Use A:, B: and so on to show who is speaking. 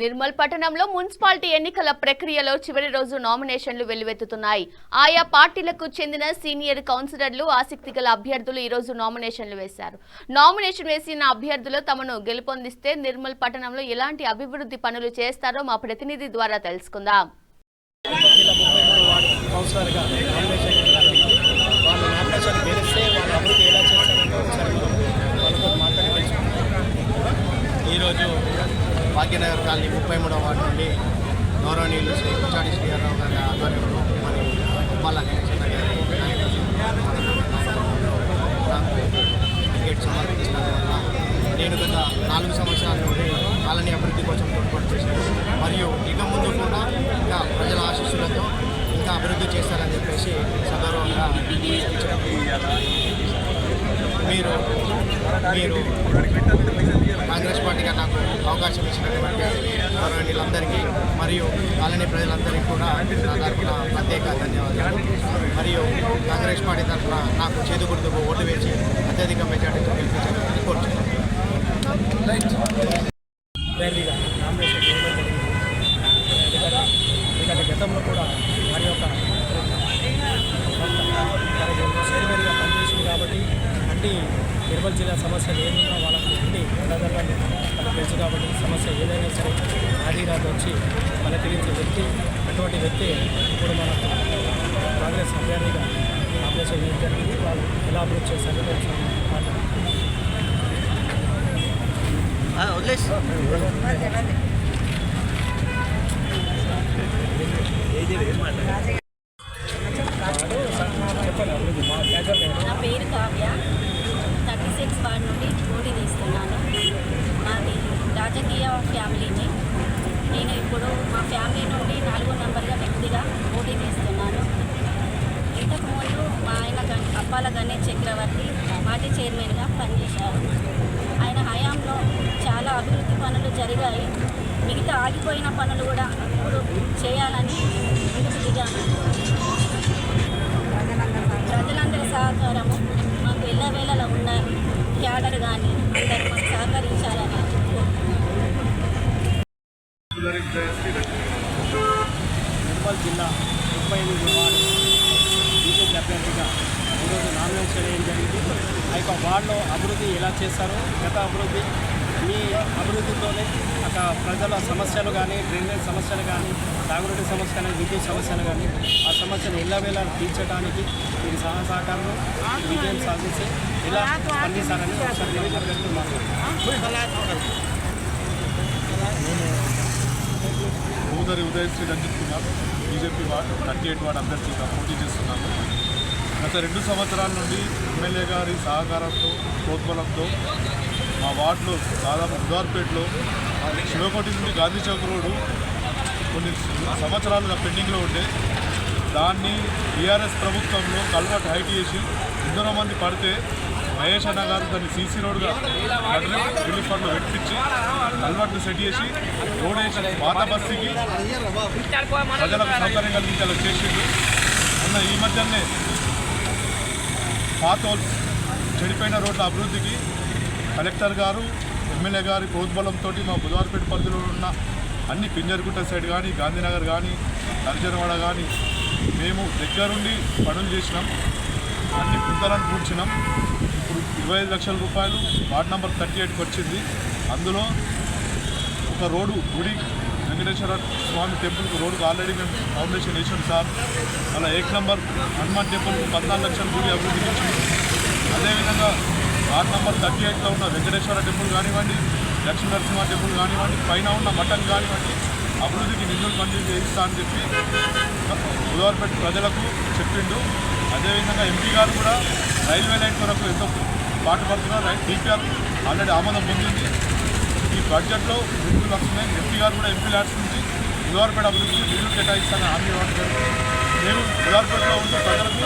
A: నిర్మల్ పట్టణంలో మున్సిపాలిటీ ఎన్నికల ప్రక్రియలో చివరి రోజు నామినేషన్లు వెల్లువెత్తుతున్నాయి. ఆయా పార్టీలకు చెందిన సీనియర్ కౌన్సిలర్లు, ఆసక్తిగల అభ్యర్థులు ఈ రోజు నామినేషన్లు వేశారు. నామినేషన్ వేసిన అభ్యర్థులు తమను గెలుపొందిస్తే నిర్మల్ పట్టణంలో ఎలాంటి అభివృద్ధి పనులు చేస్తారో మా ప్రతినిధి ద్వారా తెలుసుకుందాం.
B: భాగ్యనగర్ కాలనీ 33వ వార్డు నుండి గౌరవనీయులు శ్రీ కుచాడి శ్రీరావు గారి ఆధ్వర్యంలో మరి ఉప్పాల గణేశన్న గారి నాకు టికెట్ సమర్పించినందువల్ల నేను గత 4 సంవత్సరాల నుండి కాలనీ అభివృద్ధి కోసం తోడ్పాటు చేశాను. మరియు ఇక ముందు కూడా ఇంకా ప్రజల ఆశీస్సులతో ఇంకా అభివృద్ధి చేస్తారని చెప్పేసి సగౌరవంగా మీరు కాంగ్రెస్ పార్టీగా నాకు అవకాశం ఇచ్చినటువంటి గౌరవనీయులందరికీ మరియు కాలనీ ప్రజలందరికీ కూడా నా తరఫున ప్రత్యేక ధన్యవాదాలు. మరియు కాంగ్రెస్ పార్టీ తరఫున నాకు చేదు గుర్తుకు ఓటు వేసి అత్యధిక మెజార్టీతో గెలిపించాలని కోరుతున్నాను.
C: గతంలో కూడా వారి యొక్క చేరువేరుగా పనిచేసింది కాబట్టి అన్ని నిర్మల్ జిల్లా సమస్యలు ఏమున్నా వాళ్ళకు అన్ని ప్రజలను మనకు తెలుసు కాబట్టి సమస్య ఏదైనా సరే ఆదిరాజు వచ్చి పలకరించే వ్యక్తి, అటువంటి వ్యక్తి ఇప్పుడు మన కాంగ్రెస్ అభ్యర్థిగా నామినేషన్ వేయడం జరిగింది. వాళ్ళు ఎలా అభివృద్ధి చేశారో
D: నా పేరు కావ్య, 36 వార్డు నుండి పోటీ తీస్తున్నాను. మాది రాజకీయ ఫ్యామిలీని. నేను ఇప్పుడు మా ఫ్యామిలీ నుండి 4వ నెంబర్గా వ్యక్తిగా పోటీ తీస్తున్నాను. ఇంతకుముందు మా ఆయన అప్పాల గణేష్ చక్రవర్తి మాజీ చైర్మన్గా పనిచేశారు. ఆయన హయాంలో చాలా అభివృద్ధి పనులు జరిగాయి. మిగతా ఆగిపోయిన పనులు కూడా ఇప్పుడు చేయాలని ముందుకు దిగాను. ప్రజలందరి సహకారము మాకు ఎల్లవేళలా ఉండాలి. క్యాడర్ కానీ అందరూ మాకు సహకరించాలని
C: నిర్మల్ జిల్లా 38 వార్డు బీజేపీ అభ్యర్థిగా ఈరోజు నామినేషన్ వేయడం జరిగింది. ఆ యొక్క వార్డులో అభివృద్ధి ఎలా చేస్తారో, గత అభివృద్ధి ఈ అభివృద్ధితోనే అక్కడ ప్రజల సమస్యలు కానీ, డ్రైనేజ్ సమస్యలు కానీ, తాగునీటి సమస్య కానీ, విద్యుత్ సమస్యలు కానీ, ఆ సమస్యను ఎల్లవేళ తీర్చడానికి మీరు సహకారంలో విజయం సాధించి ఇలా స్పందిస్తారని ఒకసారి
E: సోదరి Udayasri Ranjith Kumar BJP ward 38 ward అభ్యర్థిగా పోటీ చేస్తున్నాను. గత 2 సంవత్సరాల నుండి ఎమ్మెల్యే గారి సహకారంతో, ప్రోత్బలంతో మా వార్డులో దాదాపు బుధార్పేటలో శివకోటి నుండి గాంధీ చౌక్ రోడ్డు కొన్ని సంవత్సరాలుగా పెండింగ్లో ఉండే దాన్ని టీఆర్ఎస్ ప్రభుత్వంలో కల్వర్ట్ హైట్ చేసి 200 మంది పడితే మహేష్ అన్న గారు దాన్ని సీసీ రోడ్గా రిలీఫ్ ఫండ్లో పెట్టించి కల్వర్ట్ను సెట్ చేసి రోడ్ వేసి పాత బస్తీకి ప్రజలకు సౌకర్యం కలిగించేలా చేసిండు. అన్న ఈ మధ్యనే పాత చెడిపోయిన రోడ్ల అభివృద్ధికి కలెక్టర్ గారు, ఎమ్మెల్యే గారి ప్రోద్బలంతో మా బుధవారపేట పరిధిలో ఉన్న అన్ని పింజర్గుట్ట సైడ్ కానీ, గాంధీనగర్ కానీ, నర్జనవాడ కానీ మేము దగ్గరుండి పనులు చేసినాం. అన్ని పుంతలను కూర్చున్నాం. ఇప్పుడు 25 లక్షల రూపాయలు వార్డు నెంబర్ 38కి వచ్చింది. అందులో ఒక రోడ్డు గుడి వెంకటేశ్వర స్వామి టెంపుల్కి రోడ్డుకు ఆల్రెడీ మేము ఫౌండేషన్ వేసాం సార్. అలా 1 నంబర్ హనుమాన్ టెంపుల్కి 14 లక్షల గుడి అభివృద్ధికి వచ్చింది. అదేవిధంగా వార్డు నెంబర్ 38లో ఉన్న వెంకటేశ్వర టెంపుల్ కానివ్వండి, లక్ష్మీ నరసింహ టెంపుల్ కానివ్వండి, పైన ఉన్న మఠం కానివ్వండి, అభివృద్ధికి నిధులు మంజూరు చేయిస్తా అని చెప్పి బుధవారపేట ప్రజలకు చెప్పిండు. అదేవిధంగా ఎంపీ గారు కూడా రైల్వే లైన్ కొరకు ఎంతో పాటుపడుతున్నారు. డిపిఆర్ ఆల్రెడీ ఆమోదం పొందింది. ఈ బడ్జెట్లో నిధులు వస్తున్నాయి. ఎంపీ గారు కూడా ఎంపీ ల్యాడ్స్ నుంచి బుధవారపేట అభివృద్ధికి నిధులు కేటాయిస్తానని హామీ ఇవ్వడం జరుగుతుంది. మేము బుధవారపేటలో ఉండే ప్రజలకు